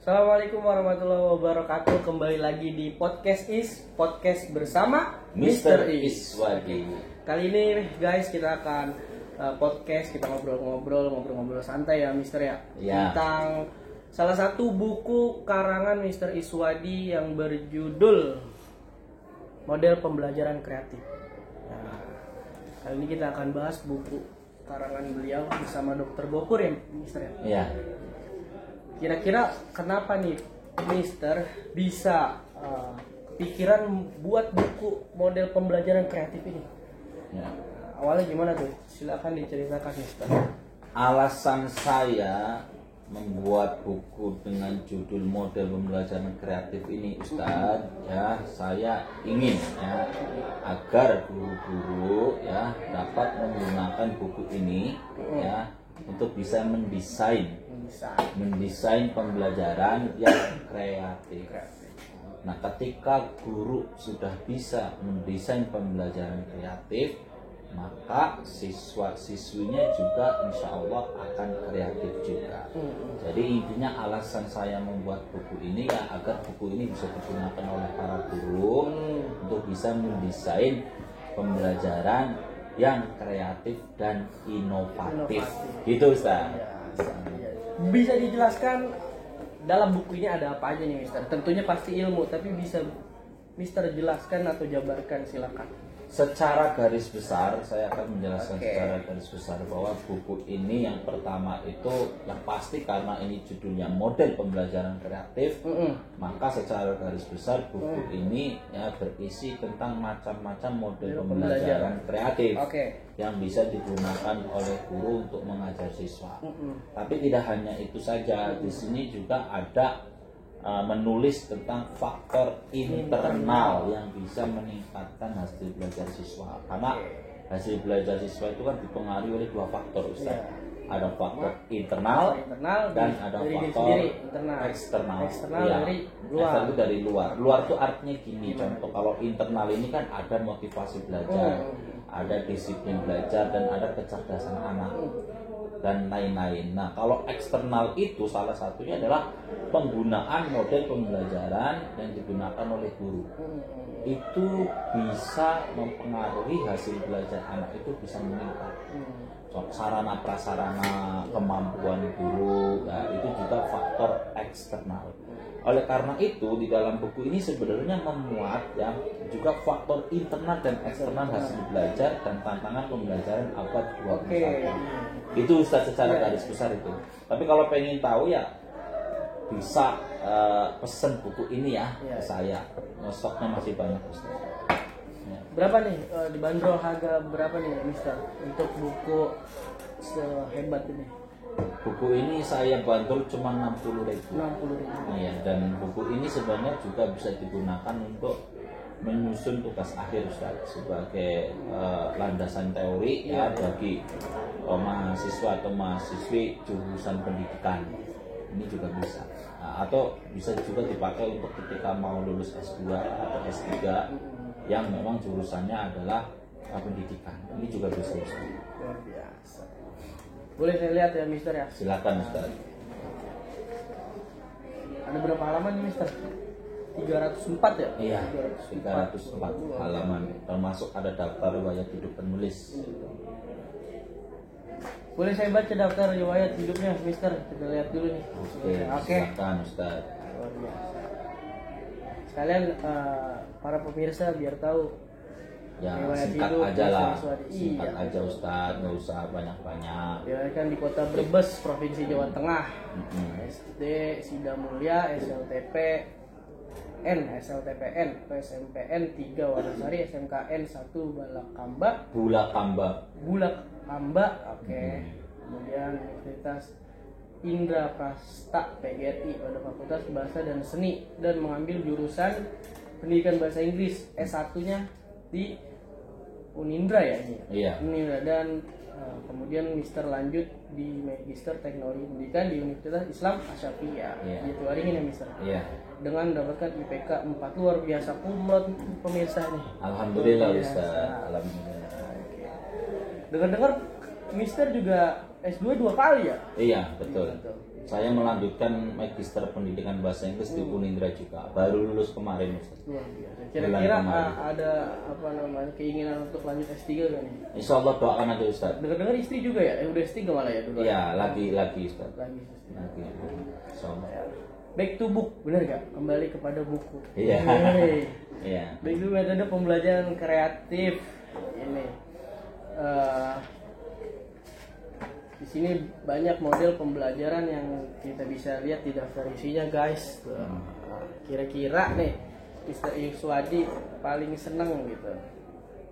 Assalamualaikum warahmatullahi wabarakatuh. Kembali lagi di podcast bersama Mr. Iswadi. Kali ini guys kita akan kita ngobrol-ngobrol santai ya Mr. ya. Tentang salah satu buku karangan Mr. Iswadi yang berjudul Model Pembelajaran Kreatif. Nah, kali ini kita akan bahas buku karangan beliau bersama Dr. Gopur ya Mr. ya. Iya. Kira-kira kenapa nih Mister bisa kepikiran buat buku model pembelajaran kreatif ini? Ya. Awalnya gimana tuh? Silakan diceritakan Mister. Alasan saya membuat buku dengan judul model pembelajaran kreatif ini, Ustadz, ya saya ingin ya agar guru-guru ya dapat menggunakan buku ini ya untuk bisa mendesain pembelajaran yang kreatif. Nah, ketika guru sudah bisa mendesain pembelajaran kreatif, maka siswa-siswinya juga insya Allah akan kreatif juga. Jadi intinya alasan saya membuat buku ini ya agar buku ini bisa digunakan oleh para guru untuk bisa mendesain pembelajaran yang kreatif dan inovatif. Gitu Ustaz. Bisa dijelaskan dalam buku ini ada apa aja nih Mister? Tentunya pasti ilmu, tapi bisa Mister jelaskan atau jabarkan silakan. Secara garis besar saya akan menjelaskan secara garis besar bahwa buku ini yang pertama itu yang pasti karena ini judulnya model pembelajaran kreatif, maka secara garis besar buku ini ya berisi tentang macam-macam model pembelajaran kreatif yang bisa digunakan oleh guru untuk mengajar siswa. Tapi tidak hanya itu saja, di sini juga ada menulis tentang faktor internal yang bisa meningkatkan hasil belajar siswa. Karena hasil belajar siswa itu kan dipengaruhi oleh dua faktor, Ustaz. Ada faktor internal dan ada faktor eksternal. Ya, dari luar. Itu dari luar. Luar itu artinya gini, contoh kalau internal ini kan ada motivasi belajar, ada disiplin belajar dan ada kecerdasan anak dan lain-lain. Nah, kalau eksternal itu salah satunya adalah penggunaan model pembelajaran yang digunakan oleh guru. Itu bisa mempengaruhi hasil belajar anak itu bisa meningkat. Sarana prasarana kemampuan guru, ya, itu juga faktor eksternal. Oleh karena itu di dalam buku ini sebenarnya memuat ya juga faktor internal dan eksternal hasil belajar dan tantangan pembelajaran abad 21. Itu Ustaz secara garis besar itu. Tapi kalau pengen tahu ya bisa pesen buku ini ya ke saya. Stoknya masih banyak Ustaz. Ya. Berapa nih dibanderol harga berapa nih Mister untuk buku sehebat ini? Buku ini saya bantul cuma 60.000. Iya, dan buku ini sebenarnya juga bisa digunakan untuk menyusun tugas akhir Ustaz sebagai landasan teori ya bagi mahasiswa atau mahasiswi jurusan pendidikan. Ini juga bisa. Nah, atau bisa juga dipakai untuk ketika mau lulus S2 atau S3 yang memang jurusannya adalah pendidikan. Ini juga bisa Ustaz. Luar biasa. Boleh saya lihat ya Mister ya? Silakan Ustaz. Ada berapa halaman nih Mister? 304 ya? Iya, 304 halaman. Termasuk ada daftar riwayat hidup penulis. Boleh saya baca daftar riwayat hidupnya Mister? Kita lihat dulu nih. Oke. Silakan Ustaz. Luar biasa. Sekalian para pemirsa biar tahu Ya, riwayat singkat hidup aja lah. Singkat Aja Ustaz, nggak usah banyak-banyak. Ya kan di Kota Brebes, Provinsi Jawa Tengah. SD Sida Mulia, SLTPN, SMPN 3 Wanasari, SMKN 1 Bulak Kamba. Kemudian Universitas Indra Prasta PGRI pada Fakultas Bahasa dan Seni dan mengambil jurusan Pendidikan Bahasa Inggris. S1-nya di Unindra ya ini. Iya. Unindra dan kemudian Mister lanjut di Magister Teknologi Pendidikan di Universitas Islam Asyafi'iyah. Gitu Waringin ya Mister. Iya. Dengan mendapatkan IPK 4 luar biasa kumlot pemirsa nih. Alhamdulillah Ustaz. Alhamdulillah. Dengar-dengar Mister juga S2 2 kali ya? Iya, betul. Saya melanjutkan Magister Pendidikan Bahasa Inggris di Unindra juga. Baru lulus kemarin, Ustaz. Luar biasa. Kira-kira ada apa namanya keinginan untuk lanjut S3 kan nih? Insya Allah doakan aja, Ustaz. Dengar-dengar istri juga ya? Udah S3 malah ya dulu? Iya, lagi Ustaz. Lagi. Insya Allah. Back to book, benar gak? Kembali kepada buku. Iya. Iya. Back to metode pembelajaran kreatif ini. Di sini banyak model pembelajaran yang kita bisa lihat di daftar isinya, guys. Kira-kira nih Mr. Iswadi paling seneng gitu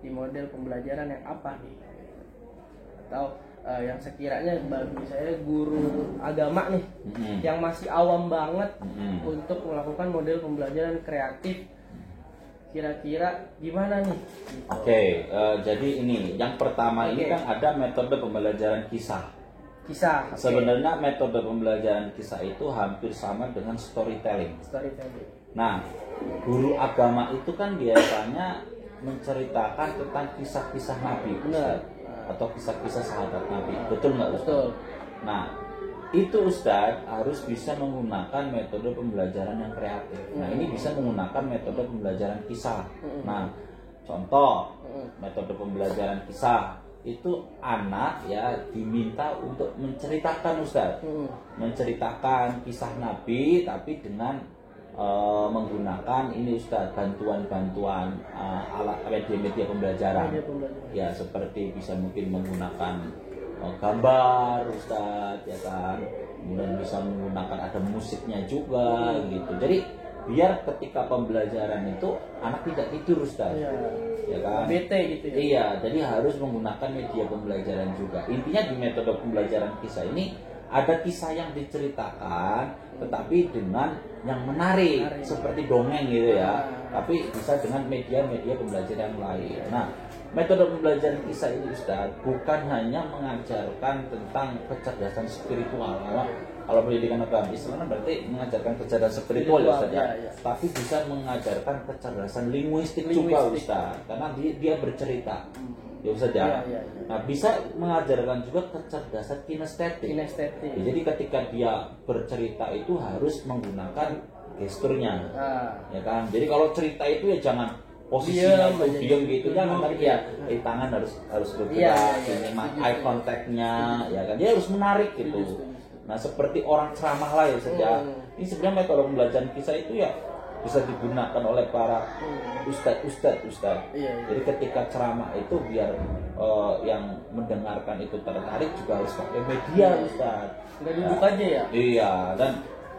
di model pembelajaran yang apa nih? Atau yang sekiranya bagi saya guru agama nih yang masih awam banget untuk melakukan model pembelajaran kreatif, kira-kira gimana nih? Gitu. Oke, jadi ini yang pertama ini kan ada metode pembelajaran kisah. Kisah. Sebenarnya metode pembelajaran kisah itu hampir sama dengan storytelling. Nah, guru agama itu kan biasanya menceritakan tentang kisah-kisah Nabi, Ustaz, atau kisah-kisah sahabat Nabi. Betul nggak, Ustaz? Betul. Nah, itu Ustaz harus bisa menggunakan metode pembelajaran yang kreatif. Nah, ini bisa menggunakan metode pembelajaran kisah. Nah, contoh metode pembelajaran kisah itu anak ya diminta untuk menceritakan, Ustaz, menceritakan kisah Nabi tapi dengan menggunakan ini, Ustaz, bantuan-bantuan alat media pembelajaran. Ya seperti bisa mungkin menggunakan gambar, Ustaz, ya kan, kemudian bisa menggunakan ada musiknya juga gitu. Jadi biar ketika pembelajaran itu anak tidak tidur, Ustaz, ya kan, bete gitu ya. Iya, jadi harus menggunakan media pembelajaran juga. Intinya di metode pembelajaran kisah ini ada kisah yang diceritakan tetapi dengan yang menarik seperti dongeng gitu ya, tapi bisa dengan media-media pembelajaran yang lain. Nah, metode pembelajaran kisah ini, Ustaz, bukan hanya mengajarkan tentang kecerdasan spiritual. Kalau pendidikan agama Islam berarti mengajarkan kecerdasan spiritual, ya, Ustaz, ya. Tapi bisa mengajarkan kecerdasan linguistik juga, Ustaz, karena dia bercerita. Ya, Ustaz, ya. Nah, bisa mengajarkan juga kecerdasan kinestetik. Ya, jadi ketika dia bercerita itu harus menggunakan gesturnya. Ya kan? Jadi kalau cerita itu ya jangan posisinya itu diam gitu, jangan, tapi ya tangan harus bergerak, eye contact-nya, ya kan, dia harus menarik gitu. Nah, seperti orang ceramah lah ya saja. Ini sebenarnya metode pembelajaran kisah itu ya bisa digunakan oleh para ustadz. Jadi ketika ceramah itu biar yang mendengarkan itu tertarik juga harus pakai media, Ustadz. Nggak duduk aja ya? Iya, dan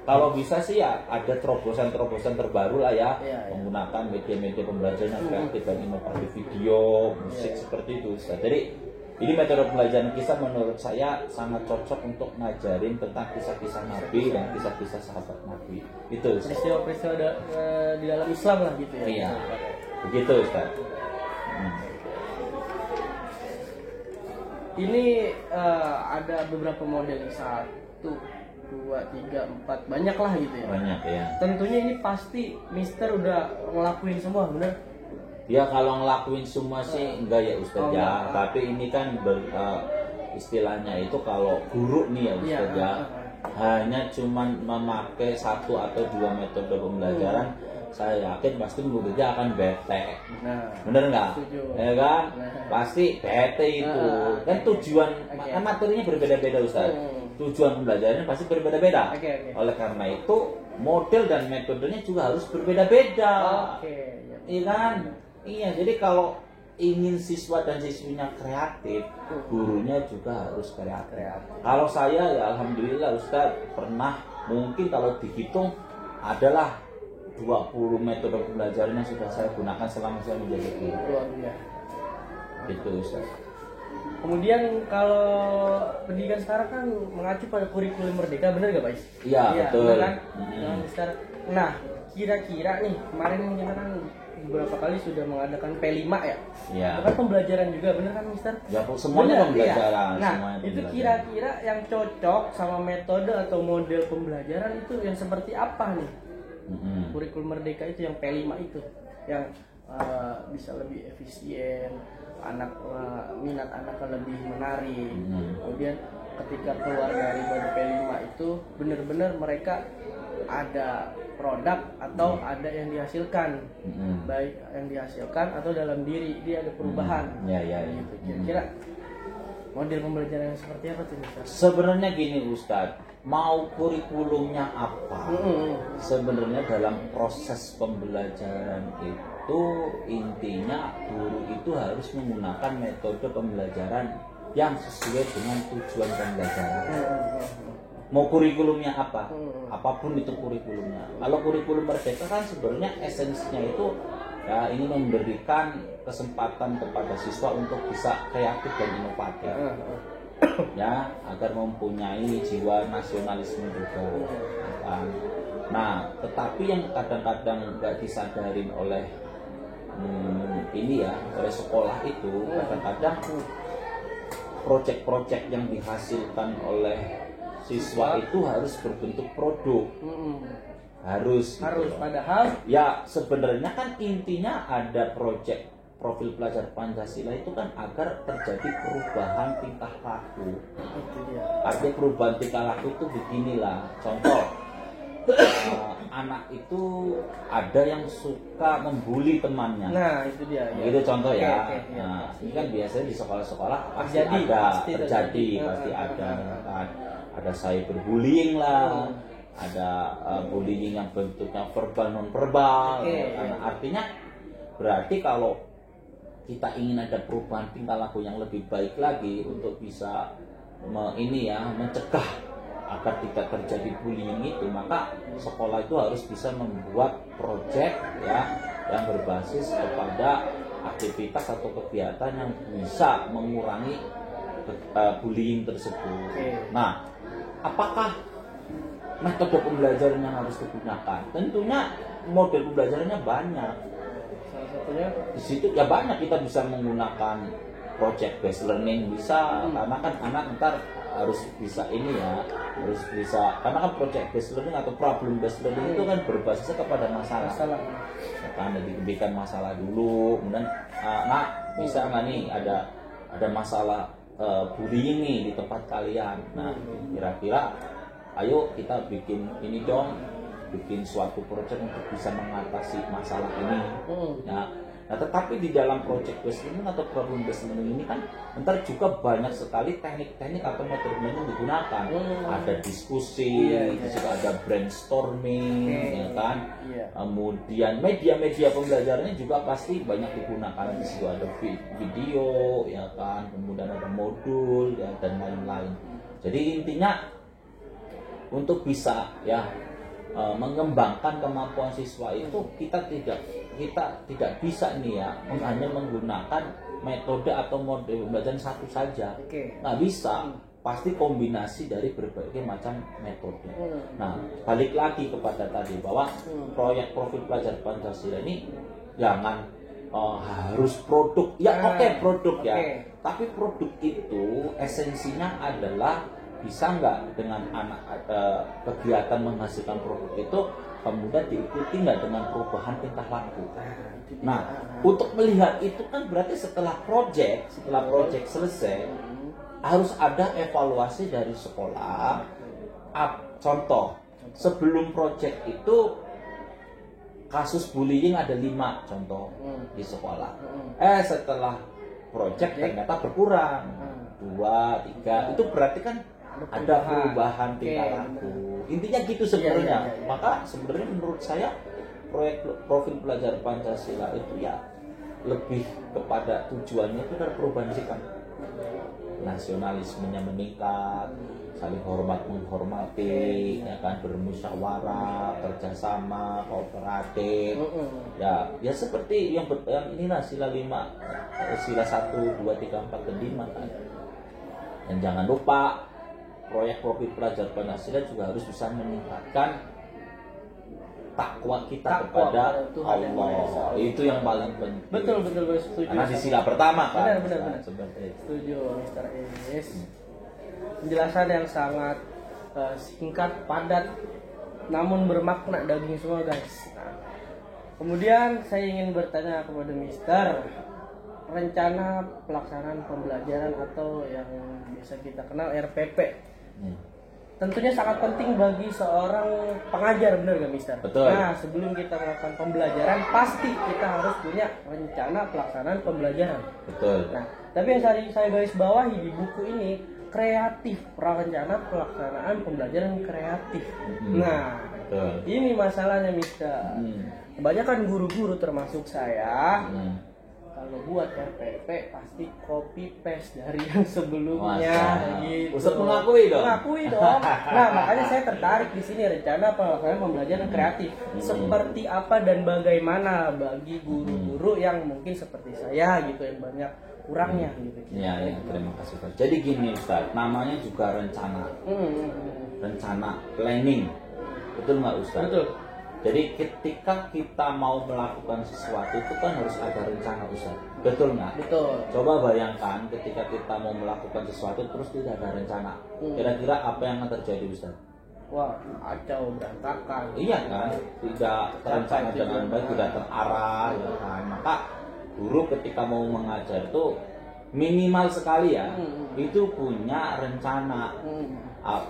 kalau bisa sih ya ada terobosan-terobosan terbaru lah ya, menggunakan media-media pembelajaran yang kreatif dan inovatif, video, musik seperti itu, Ustadz. Jadi ini metode pembelajaran kisah menurut saya sangat cocok untuk ngajarin tentang kisah-kisah Nabi dan kisah-kisah sahabat Nabi. Itu, Ustaz. Peristiwa-peristiwa di dalam Islam lah gitu ya. Iya. Begitu, Ustaz. Ini ada beberapa model, 1, 2, 3, 4, banyak lah gitu ya. Banyak ya. Tentunya ini pasti Mister udah ngelakuin semua, bener? Ya kalau ngelakuin semua sih enggak ya, Ustaz, ya. Tapi ini kan istilahnya itu kalau guru nih ya, Ustaz, ya, hanya cuman memakai 1 atau 2 metode pembelajaran, saya yakin pasti muridnya akan bete. Bener nggak? Ya kan? Pasti bete itu. Kan tujuan kan materinya berbeda-beda, Ustaz. Tujuan pembelajarannya pasti berbeda-beda. Oleh karena itu model dan metodenya juga harus berbeda-beda. Iya kan? Iya, jadi kalau ingin siswa dan siswinya kreatif, gurunya juga harus kreatif. Kalau saya ya alhamdulillah, Ustaz, pernah mungkin kalau dihitung adalah 20 metode pembelajaran yang sudah saya gunakan selama saya menjadi guru. Gitu, Ustaz. Kemudian kalau pendidikan sekarang kan mengacu pada kurikulum merdeka, benar nggak, Pak Is? Iya, betul. Benar kan? Nah, kira-kira nih kemarin kita kan beberapa kali sudah mengadakan P5 ya? Iya. Itu kan pembelajaran juga, benar kan, Mister? Ya, semuanya pembelajaran. Ya. Nah, itu kira-kira yang cocok sama metode atau model pembelajaran itu yang seperti apa nih? Kurikulum merdeka itu yang P5 itu, yang bisa lebih efisien, minat anaknya lebih menarik. Kemudian ketika keluar dari Baru P5 itu benar-benar mereka ada produk atau ada yang dihasilkan, baik yang dihasilkan atau dalam diri dia ada perubahan. Gitu. Kira-kira model pembelajaran yang seperti apa tuh Ustaz? Sebenarnya gini Ustadz, mau kurikulumnya apa? Sebenarnya dalam proses pembelajaran itu intinya guru itu harus menggunakan metode pembelajaran yang sesuai dengan tujuan pembelajaran. Mau kurikulumnya apa? Apapun itu kurikulumnya. Kalau kurikulum Merdeka kan sebenarnya esensinya itu ya ini memberikan kesempatan kepada siswa untuk bisa kreatif dan inovatif. Ya, agar mempunyai jiwa nasionalisme juga. Nah, tetapi yang kadang-kadang nggak disadarin oleh oleh sekolah itu kadang-kadang proyek-proyek yang dihasilkan oleh siswa itu harus berbentuk produk. Harus padahal ya sebenarnya kan intinya ada proyek profil pelajar Pancasila itu kan agar terjadi perubahan tingkah laku. Artinya perubahan tingkah laku itu beginilah. Contoh, anak itu ada yang suka membuli temannya. Nah, itu dia. Ya. Itu contoh ya. Ya. Nah, ini kan biasanya di sekolah-sekolah pasti terjadi. Ada cyberbullying lah. Ada bullying yang bentuknya verbal non verbal. Artinya berarti kalau kita ingin ada perubahan tingkah laku yang lebih baik lagi untuk bisa mencegah agar tidak terjadi bullying itu, maka sekolah itu harus bisa membuat proyek ya yang berbasis kepada aktivitas atau kegiatan yang bisa mengurangi bullying tersebut. Nah, apakah metode pembelajaran yang harus digunakan? Tentunya model pembelajarannya banyak. Salah satunya di situ ya banyak, kita bisa menggunakan project based learning bisa, karena kan anak ntar harus bisa harus bisa, karena kan project based learning atau problem based learning itu kan berbasisnya kepada masalah. Kan dibikin masalah dulu, kemudian bisa nggak nih ada masalah bullying nih di tempat kalian. Nah, kira-kira ayo kita bikin bikin suatu proyek untuk bisa mengatasi masalah ini. Nah, tetapi di dalam project based learning atau problem based learning ini kan ntar juga banyak sekali teknik-teknik atau metode yang digunakan. Ada diskusi, juga ada brainstorming, ya kan. Kemudian media-media pembelajarannya juga pasti banyak digunakan. Di situ ada video, ya kan. Kemudian ada modul, ya, dan lain-lain. Jadi intinya untuk bisa mengembangkan kemampuan siswa itu kita tidak bisa hanya menggunakan metode atau model pembelajaran satu saja. Nggak bisa, pasti kombinasi dari berbagai macam metode. Nah, balik lagi kepada tadi bahwa proyek profil pelajar Pancasila ini jangan harus produk produk ya, tapi produk itu esensinya adalah bisa nggak dengan kegiatan menghasilkan produk itu kemudian diikuti nggak dengan perubahan tingkah laku. Nah, untuk melihat itu kan berarti setelah proyek selesai harus ada evaluasi dari sekolah. Contoh, sebelum proyek itu kasus bullying ada 5 contoh di sekolah. Setelah proyek ternyata berkurang 2, 3, itu berarti kan ada perubahan tingkah laku. Intinya gitu sebenarnya. Maka sebenarnya menurut saya proyek profil pelajar Pancasila itu ya lebih kepada tujuannya itu adalah perubahan sikap. Nasionalismenya meningkat, saling hormat menghormati, ya kan, bermusyawarah, kerjasama, kooperatif. Ya seperti yang inilah sila 5, sila 1, 2, 3, 4, dan 5 kan. Dan jangan lupa proyek profil pelajar Pancasila juga harus bisa meningkatkan takwa kita kepada Allah. Itu yang paling penting. Betul setuju. Karena di sila pertama kan. Benar. Setuju, Mr. Is. Penjelasan yang sangat singkat, padat, namun bermakna daging semua, guys. Nah, Kemudian saya ingin bertanya kepada Mister, rencana pelaksanaan pembelajaran atau yang biasa kita kenal RPP. Tentunya sangat penting bagi seorang pengajar, benar gak Mister? Betul. Nah, sebelum kita melakukan pembelajaran, pasti kita harus punya rencana pelaksanaan pembelajaran. Betul. Nah, tapi yang saya garis bawahi di buku ini, kreatif, rencana pelaksanaan pembelajaran kreatif. Nah, betul. Ini masalahnya Mister. Kebanyakan guru-guru termasuk saya, kalau buat RPP pasti copy paste dari yang sebelumnya. Gitu. Ustaz mengakui dong. Mengakui dong. Nah, makanya saya tertarik di sini rencana pelaksanaan pembelajaran kreatif. Seperti apa dan bagaimana bagi guru-guru yang mungkin seperti saya gitu, yang banyak kurangnya gitu. Iya, terima kasih Ustaz. Jadi gini Ustaz, namanya juga rencana. Rencana, planning. Betul nggak Ustaz? Betul. Jadi ketika kita mau melakukan sesuatu itu kan harus ada rencana Ustaz. Betul nggak? Betul. Coba bayangkan ketika kita mau melakukan sesuatu terus tidak ada rencana. Kira-kira apa yang akan terjadi Ustaz? Wah, kacau, berantakan. Iya kan? Tidak terencana dengan baik, tidak terarah ya kan. Maka guru ketika mau mengajar itu minimal sekali ya, itu punya rencana.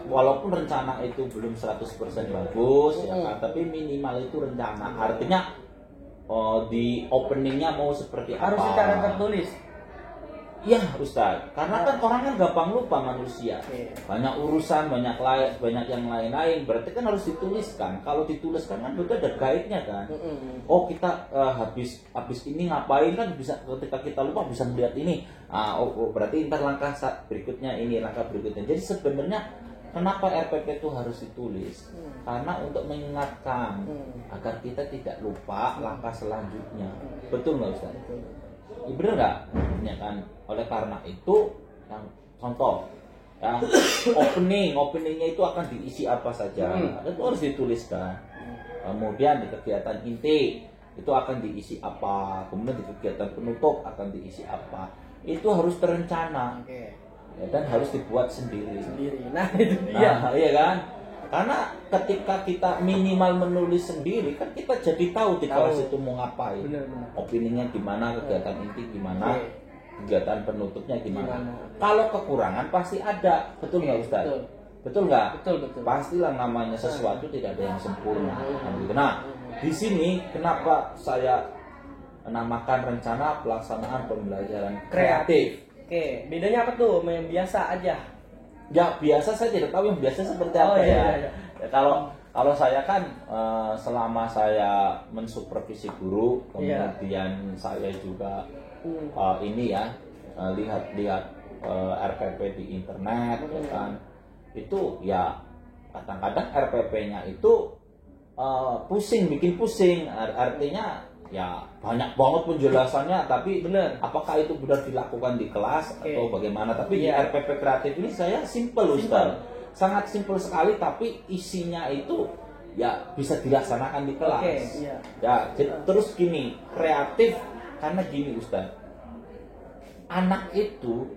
Walaupun rencana itu belum 100% bagus ya kan, tapi minimal itu rencana. Artinya di openingnya mau seperti harus apa? Harus secara tertulis. Iya Ustaz, karena kan orang kan gampang lupa manusia. Banyak urusan, banyak yang lain-lain. Berarti kan harus dituliskan. Kalau dituliskan kan berarti ada guide-nya kan. Oh kita habis ini ngapain kan bisa, ketika kita lupa bisa melihat ini. Berarti ntar langkah berikutnya ini, langkah berikutnya. Jadi sebenarnya kenapa RPP itu harus ditulis? Karena untuk mengingatkan agar kita tidak lupa langkah selanjutnya. Betul nggak Ustaz? Ya, bener nggak? Ya kan. Oleh karena itu, yang contoh, ya, openingnya itu akan diisi apa saja, itu harus dituliskan. Kemudian di kegiatan inti itu akan diisi apa, kemudian di kegiatan penutup akan diisi apa, itu harus terencana. Ya, dan harus dibuat sendiri. Nah itu dia. Iya kan? Karena ketika kita minimal menulis sendiri kan kita jadi tahu di kelas itu mau ngapain. Opininya gimana, kegiatan inti gimana, kegiatan penutupnya gimana. Kalau kekurangan pasti ada, betul nggak Ustaz? Betul nggak? Betul. Pastilah namanya sesuatu tidak ada yang sempurna. Nah, di sini kenapa saya menamakan rencana pelaksanaan pembelajaran kreatif? Oke, bedanya apa tuh? Yang biasa aja. Ya biasa saya tidak tahu yang biasa seperti apa ya. Ya, kalau saya kan selama saya mensupervisi guru, kemudian saya juga ini ya lihat RPP di internet, ya kan, itu ya kadang-kadang RPP-nya itu bikin pusing. Artinya ya banyak banget penjelasannya, tapi benar, apakah itu benar dilakukan di kelas atau bagaimana? Tapi di RPP kreatif ini saya simple Ustaz, sangat simple sekali, tapi isinya itu ya bisa dilaksanakan di kelas. Ya terus gini, kreatif karena gini Ustaz, anak itu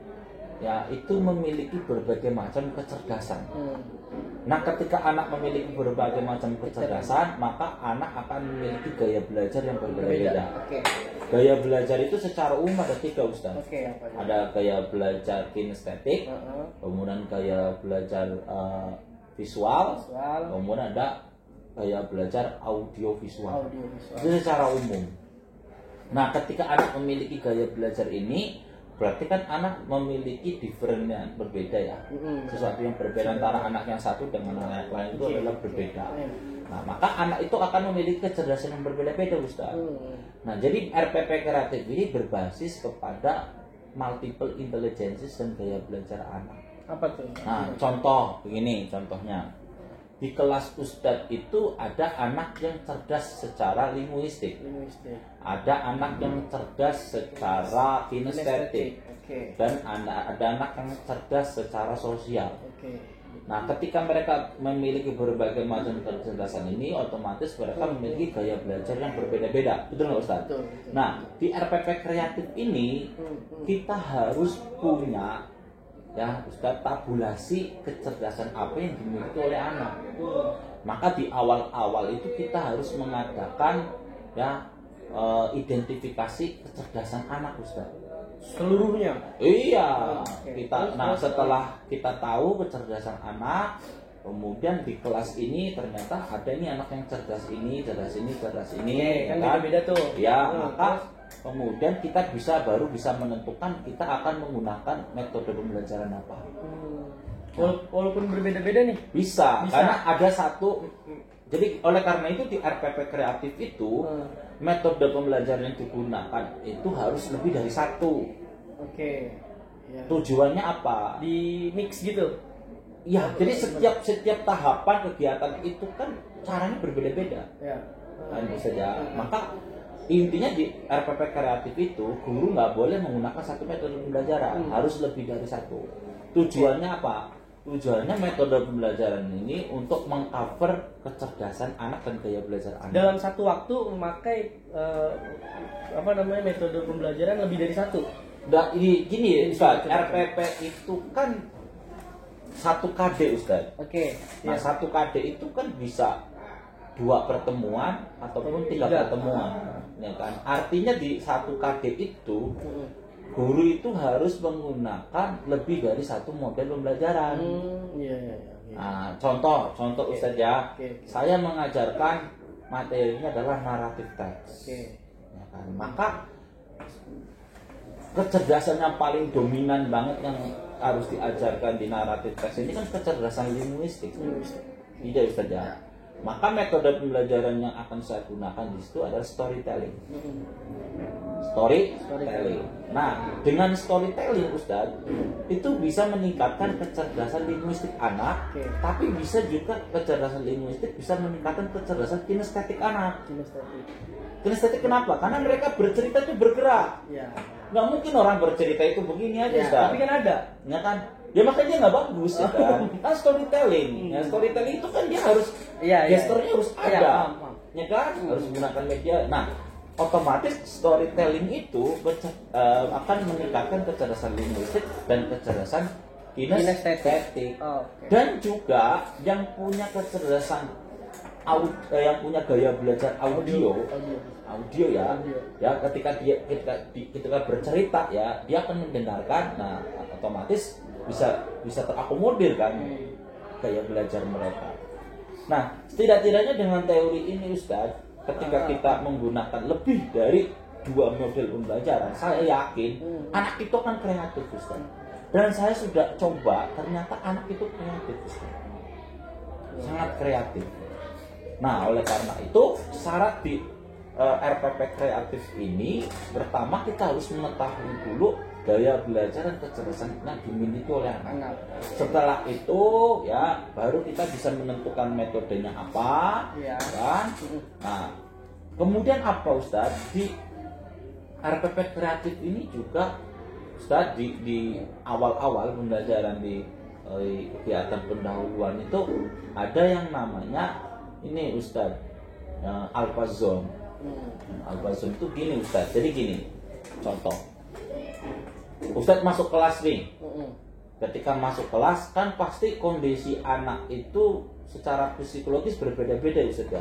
ya itu memiliki berbagai macam kecerdasan. Nah, ketika anak memiliki berbagai macam kecerdasan, maka anak akan memiliki gaya belajar yang berbeda-beda. Gaya belajar itu secara umum ada 3 Ustaz. Ada gaya belajar kinestetik, kemudian gaya belajar visual, kemudian ada gaya belajar audiovisual. Itu secara umum. Nah, ketika anak memiliki gaya belajar ini, berarti kan anak memiliki different yang berbeda ya. Sesuatu yang berbeda antara anak yang satu dengan anak yang lain itu adalah berbeda. Nah, maka anak itu akan memiliki kecerdasan yang berbeda-beda Ustaz. Nah, jadi RPP kreatif ini berbasis kepada multiple intelligences dan gaya belajar anak. Apa tuh? Nah, contoh begini contohnya. Di kelas Ustadz itu ada anak yang cerdas secara linguistik. Ada anak yang cerdas secara kinestetik. Dan ada anak yang cerdas secara sosial. Nah, ketika mereka memiliki berbagai macam kecerdasan ini, otomatis mereka memiliki gaya belajar yang berbeda-beda. Betul nggak Ustaz? Nah, di RPP kreatif ini kita harus punya ya Ustaz tabulasi kecerdasan apa yang dimiliki oleh anak. Maka di awal-awal itu kita harus mengadakan ya identifikasi kecerdasan anak, Ustaz. Seluruhnya. Iya, setelah kita tahu kecerdasan anak, kemudian di kelas ini ternyata ada ini anak yang cerdas ini, kan beda-beda tuh. Ya, maka kemudian kita baru bisa menentukan kita akan menggunakan metode pembelajaran apa. Walaupun berbeda-beda nih. Bisa, karena ada satu. Jadi oleh karena itu di RPP kreatif itu metode pembelajaran yang digunakan itu harus lebih dari satu. Oke. Ya. Tujuannya apa? Di mix gitu. Ya, jadi setiap tahapan kegiatan itu kan caranya berbeda-beda. Ya. Kan bisa ya. Maka intinya di RPP kreatif itu guru nggak boleh menggunakan satu metode pembelajaran, harus lebih dari satu. Tujuannya apa? Tujuannya metode pembelajaran ini untuk mengcover kecerdasan anak dan gaya belajar anak. Dalam satu waktu memakai metode pembelajaran lebih dari satu. Dan gini Ustaz, RPP itu kan 1 KD Ustaz. Oke. Nah, 1 KD itu kan bisa 2 pertemuan ataupun 3 pertemuan. Ya kan? Artinya di 1 KD itu guru itu harus menggunakan lebih dari 1 model pembelajaran. Nah, contoh Ustaz ya. Saya mengajarkan materinya adalah naratif teks. Ya kan? Maka kecerdasan yang paling dominan banget yang harus diajarkan di naratif teks ini kan kecerdasan linguistik. Tidak Ustaz ya. Maka metode pembelajaran yang akan saya gunakan di situ adalah storytelling. Storytelling. Nah, dengan storytelling Ustaz, itu bisa meningkatkan kecerdasan linguistik anak, tapi bisa juga kecerdasan linguistik bisa meningkatkan kecerdasan kinestetik anak. Kinestetik kenapa? Karena mereka bercerita itu bergerak. Nggak mungkin orang bercerita itu begini aja, Ustaz. Tapi kan ada. Ya kan? Ya makanya dia nggak bagus, ya kan? Kan storytelling. Ya, storytelling itu kan dia harus gesturnya harus ada. Ya kan? Harus menggunakan media. Nah, otomatis storytelling itu akan meningkatkan kecerdasan linguistik dan kecerdasan kinestetik. Dan juga yang punya kecerdasan yang punya gaya belajar audio ya ketika bercerita ya dia akan mendengarkan. Nah, otomatis bisa terakomodir kan gaya belajar mereka. Nah, setidak-tidaknya dengan teori ini Ustaz, ketika kita menggunakan lebih dari 2 model pembelajaran, saya yakin anak itu akan kreatif Ustaz. Dan saya sudah coba, ternyata anak itu kreatif Ustaz. Sangat kreatif. Nah, oleh karena itu syarat di RPP kreatif ini pertama kita harus mengetahui dulu gaya belajar dan kecerdasan yang dimiliki oleh anak. Setelah itu ya baru kita bisa menentukan metodenya apa, kan? Nah, kemudian apa Ustaz? Di RPP kreatif ini juga Ustaz di awal-awal pembelajaran di kegiatan pendahuluan itu ada yang namanya ini Ustaz alpha zone. Alpha zone itu gini Ustaz. Jadi gini, contoh. Ustaz masuk kelas nih. Ketika masuk kelas kan pasti kondisi anak itu secara psikologis berbeda-beda Ustaz.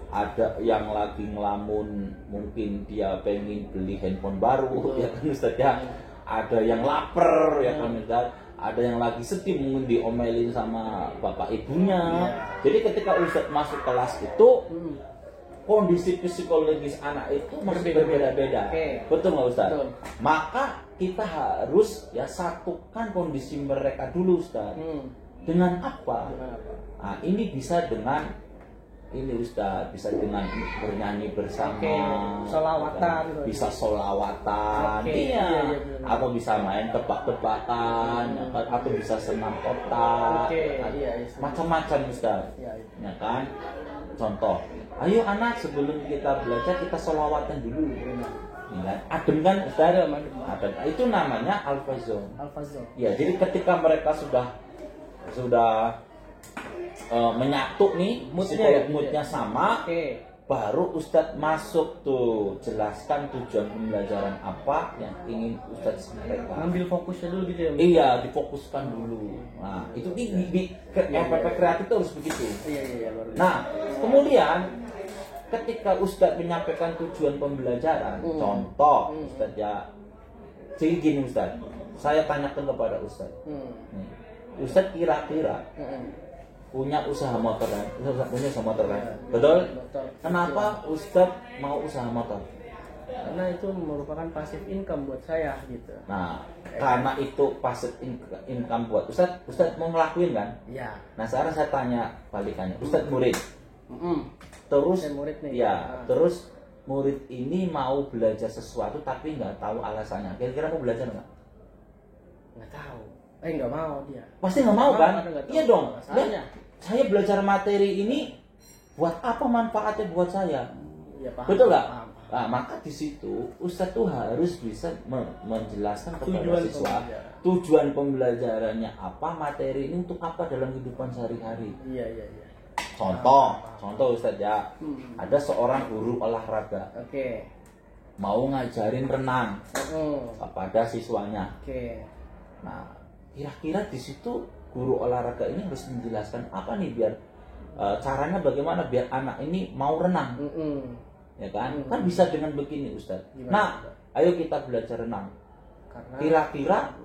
Ada yang lagi ngelamun, mungkin dia pengen beli handphone baru, ya kan Ustaz ya. Ada yang lapar, ya kan Ustaz. Ada yang lagi sedih, mungkin diomelin sama bapak ibunya. Jadi ketika Ustaz masuk kelas itu kondisi psikologis anak itu masih berbeda-beda. Betul nggak Ustaz? Betul. Maka kita harus ya satukan kondisi mereka dulu Ustaz. Dengan apa? Nah, ini bisa dengan ini Ustaz, bisa dengan bernyanyi bersama, solawatan, bisa solawatan, iya, atau bisa main tebak-tebakan, atau bisa senam kotak, macam-macam Ustaz, ya kan? Contoh, ayo anak sebelum kita belajar kita solawatan dulu, ya, adem kan Ustaz? Adem. Itu namanya alpha zone. Ya, jadi ketika mereka sudah menyatu nih, moodnya sama, baru Ustadz masuk tuh jelaskan tujuan pembelajaran apa yang ingin Ustadz sampaikan. Ambil fokusnya dulu gitu ya? Iya, difokuskan dulu. Nah, itu di RPP kreatif itu harus begitu. Iya. Nah, kemudian ketika Ustadz menyampaikan tujuan pembelajaran, contoh Ustadz ya, jadi gini Ustadz, saya tanyakan kepada Ustadz, Ustadz kira-kira punya usaha motor kan? Punya usaha motor kan? Betul? Kenapa Ustadz mau usaha motor? Karena itu merupakan passive income buat saya gitu. Nah, karena itu passive income buat Ustadz mau ngelakuin kan? Iya. Nah, sekarang saya tanya balikannya, Ustadz murid. Terus murid nih. Terus murid ini mau belajar sesuatu tapi nggak tahu alasannya. Kira-kira mau belajar nggak? Nggak tahu. Nggak mau dia. Pasti nggak mau kan? Iya dong. Saya belajar materi ini buat apa manfaatnya buat saya? Ya, paham, betul nggak? Nah, maka di situ Ustadz tuh harus bisa menjelaskan kepada siswa tujuan pembelajarannya apa, materi ini untuk apa dalam kehidupan sehari-hari. Iya. Contoh Ustadz ya, ada seorang guru olahraga, mau ngajarin renang kepada siswanya. Nah, kira-kira di situ guru olahraga ini harus menjelaskan apa nih biar caranya bagaimana biar anak ini mau renang. Ya kan? Kan bisa dengan begini Ustadz. Nah, ayo kita belajar renang. Kira-kira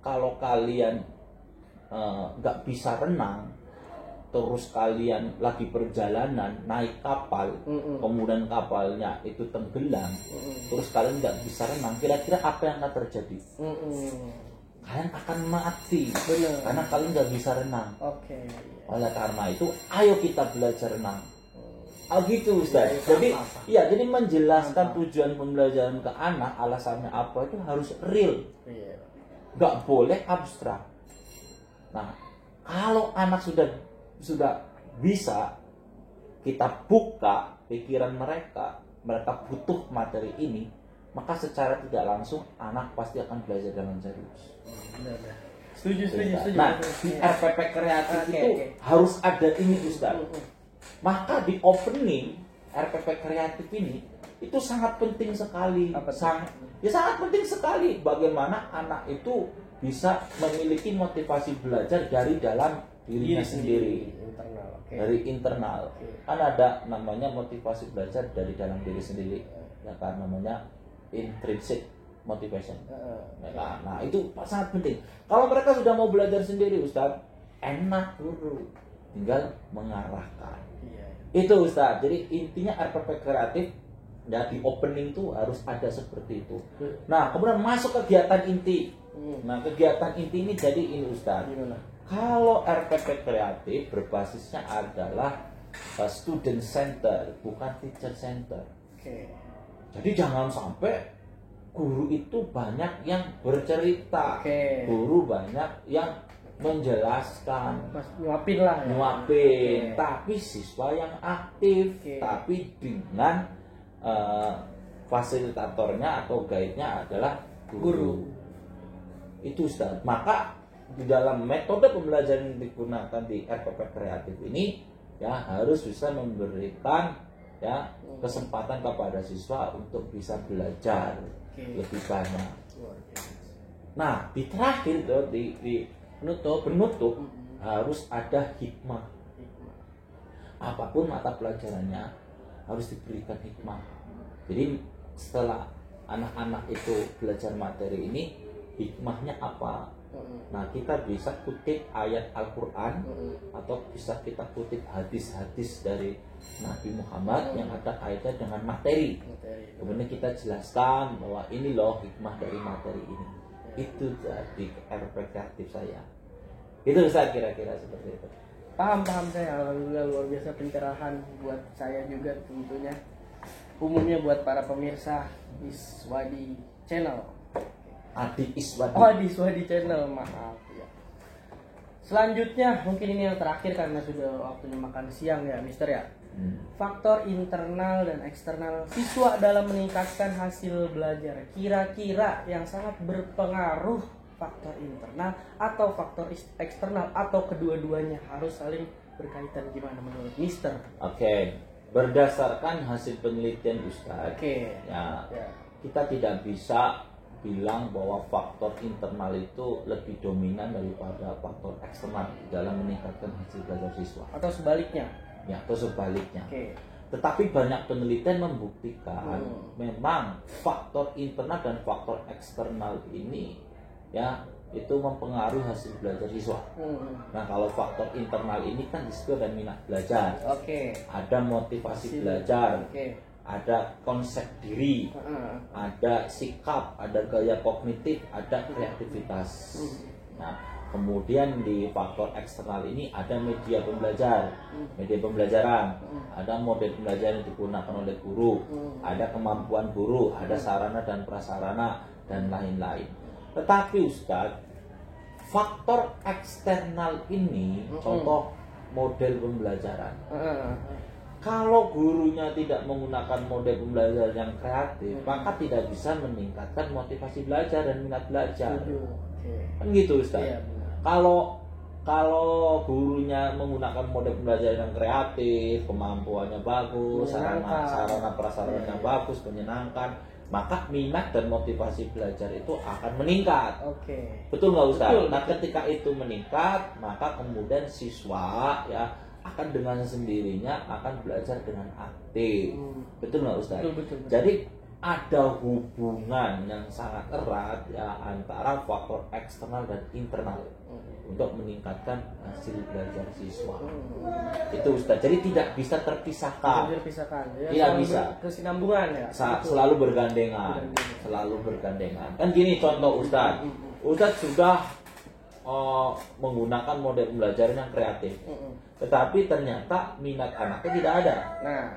kalau kalian nggak bisa renang, terus kalian lagi perjalanan naik kapal, kemudian kapalnya itu tenggelam, terus kalian nggak bisa renang, kira-kira apa yang akan terjadi? Kalian akan mati. Bener. Karena kalian nggak bisa renang. Oleh karena itu, ayo kita belajar renang. Gitu Ustaz. Jadi menjelaskan tujuan pembelajaran ke anak, alasannya apa itu harus real. Nggak boleh abstrak. Nah, kalau anak sudah bisa kita buka pikiran mereka butuh materi ini, maka secara tidak langsung anak pasti akan belajar dengan serius. Setuju. Nah, di RPP kreatif itu harus ada ini Ustaz. Maka di opening RPP kreatif ini itu sangat penting sekali. Sangat penting sekali bagaimana anak itu bisa memiliki motivasi belajar dari dalam dirinya sendiri. Dari internal. Kan ada namanya motivasi belajar dari dalam diri sendiri. Ya kan namanya intrinsic motivation. Nah, itu sangat penting. Kalau mereka sudah mau belajar sendiri Ustaz, enak guru. Tinggal mengarahkan. Itu Ustaz. Jadi intinya RPP kreatif ya di opening tuh harus ada seperti itu. Nah, kemudian masuk kegiatan inti. Nah, kegiatan inti ini jadi ini Ustaz. Kalau RPP kreatif berbasisnya adalah student center, bukan teacher center. Jadi jangan sampai guru itu banyak yang bercerita, guru banyak yang menjelaskan, nyuapin lah ya. Tapi siswa yang aktif, tapi dengan fasilitatornya atau guide-nya adalah guru. Itu Ustaz. Maka di dalam metode pembelajaran yang digunakan di RPP kreatif ini ya harus bisa memberikan ya kesempatan kepada siswa untuk bisa belajar lebih banyak. Nah, di terakhir tuh di penutup harus ada hikmah. Apapun mata pelajarannya harus diberikan hikmah. Jadi setelah anak-anak itu belajar materi ini, hikmahnya apa? Nah, kita bisa kutip ayat Al-Quran atau bisa kita kutip hadis-hadis dari Nabi Muhammad yang ada kaitan dengan materi. Kemudian kita jelaskan bahwa ini loh hikmah dari materi ini. Itu jadi RPP kreatif saya. Itu saya kira-kira seperti itu. Paham saya. Alhamdulillah luar biasa pencerahan buat saya juga tentunya. Umumnya buat para pemirsa Iswadi Channel. Adi Iswadi. Adi Iswadi Channel, maaf ya. Selanjutnya mungkin ini yang terakhir karena sudah waktunya makan siang ya, Mister ya. Faktor internal dan eksternal siswa dalam meningkatkan hasil belajar. Kira-kira yang sangat berpengaruh faktor internal atau faktor eksternal atau kedua-duanya harus saling berkaitan, gimana menurut Mister? Berdasarkan hasil penelitian Ustaz, kita tidak bisa bilang bahwa faktor internal itu lebih dominan daripada faktor eksternal dalam meningkatkan hasil belajar siswa. Atau sebaliknya? Ya, atau sebaliknya. Tetapi banyak penelitian membuktikan memang faktor internal dan faktor eksternal ini ya itu mempengaruhi hasil belajar siswa. Nah, kalau faktor internal ini kan disitu ada minat belajar, ada motivasi belajar, ada konsep diri, ada sikap, ada gaya kognitif, ada kreativitas. Nah, kemudian di faktor eksternal ini ada media pembelajar, media pembelajaran, ada model pembelajaran yang digunakan oleh guru, ada kemampuan guru, ada sarana dan prasarana, dan lain-lain. Tetapi Ustadz, faktor eksternal ini, contoh model pembelajaran. Kalau gurunya tidak menggunakan model pembelajaran yang kreatif, maka tidak bisa meningkatkan motivasi belajar dan minat belajar. Kan gitu Ustaz. Kalau gurunya menggunakan model pembelajaran yang kreatif, kemampuannya bagus, sarana prasarananya bagus, menyenangkan, maka minat dan motivasi belajar itu akan meningkat. Betul nggak Ustaz? Nah, ketika itu meningkat, maka kemudian siswa ya akan dengan sendirinya akan belajar dengan aktif. Betul nggak Ustaz? Betul. Jadi ada hubungan yang sangat erat ya antara faktor eksternal dan internal untuk meningkatkan hasil belajar siswa. Itu Ustaz. Jadi tidak bisa terpisahkan. Tidak bisa. Kesinambungan ya. Selalu bergandengan. Kan gini contoh Ustaz. Ustaz sudah menggunakan model pembelajaran yang kreatif, tetapi ternyata minat anaknya tidak ada.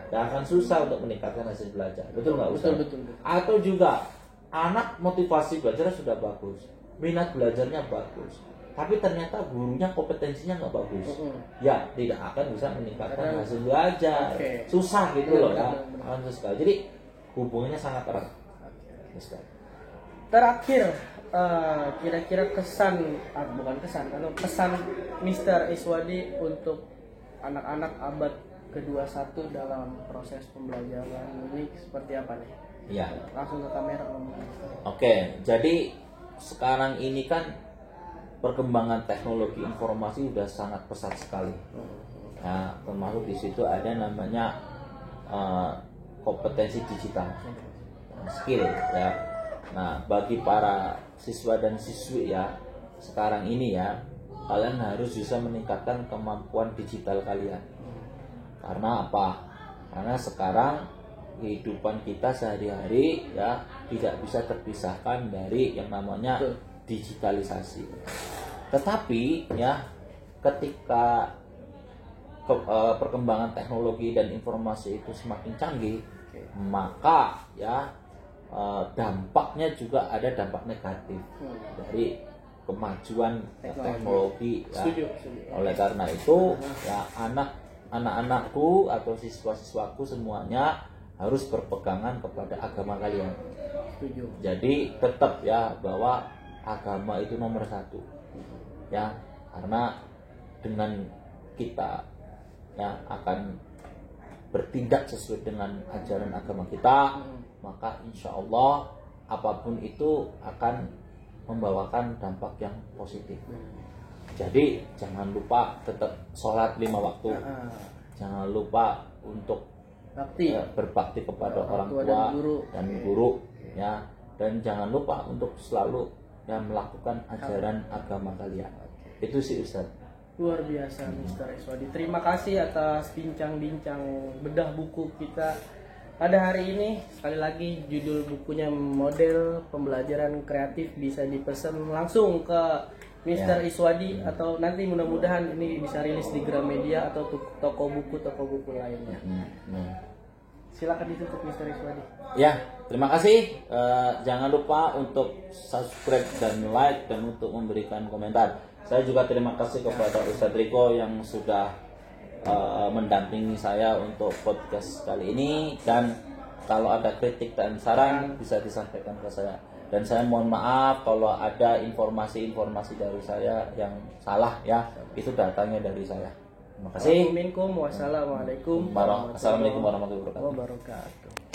Dan akan susah untuk meningkatkan hasil belajar. Betul nggak Ustaz? Betul. Atau juga anak motivasi belajar sudah bagus, minat belajarnya bagus, tapi ternyata gurunya kompetensinya nggak bagus, ya tidak akan bisa meningkatkan hasil belajar. Susah gitu loh ya. Susah. Jadi hubungannya sangat erat. Terakhir, kira-kira pesan Mr. Iswadi untuk anak-anak abad ke-21 dalam proses pembelajaran ini seperti apa nih? Ya. Langsung ke kamera ngomong. Oke, jadi sekarang ini kan perkembangan teknologi informasi sudah sangat pesat sekali. Nah, termasuk di situ ada namanya kompetensi digital, skill ya. Nah, bagi para siswa dan siswi ya sekarang ini ya, kalian harus bisa meningkatkan kemampuan digital kalian. Karena apa? Karena sekarang kehidupan kita sehari-hari ya tidak bisa terpisahkan dari yang namanya digitalisasi. Tetapi ya ketika perkembangan teknologi dan informasi itu semakin canggih, maka ya dampaknya juga ada dampak negatif dari kemajuan teknologi ya. Oleh karena itu ya anak-anakku atau siswa-siswaku semuanya harus berpegangan kepada agama kalian. Jadi tetap ya bahwa agama itu nomor satu ya, karena dengan kita ya akan bertindak sesuai dengan ajaran agama kita, maka insya Allah apapun itu akan membawakan dampak yang positif. Jadi jangan lupa tetap sholat 5 waktu, jangan lupa untuk berbakti kepada orang tua dan guru ya, dan jangan lupa untuk selalu ya melakukan ajaran agama kalian. Itu sih Ustaz. Luar biasa Mr. Iswadi. Terima kasih atas bincang-bincang bedah buku kita pada hari ini. Sekali lagi judul bukunya Model Pembelajaran Kreatif, bisa dipesan langsung ke Mr. Iswadi atau nanti mudah-mudahan ini bisa rilis di Gramedia atau toko buku lainnya. Silakan ditutup Mr. Iswadi. Ya, terima kasih. Jangan lupa untuk subscribe dan like dan untuk memberikan komentar. Saya juga terima kasih kepada Ustadz Riko yang sudah mendampingi saya untuk podcast kali ini, dan kalau ada kritik dan saran bisa disampaikan ke saya. Dan saya mohon maaf kalau ada informasi-informasi dari saya yang salah ya, itu datangnya dari saya. Terima kasih. Assalamualaikum warahmatullahi wabarakatuh.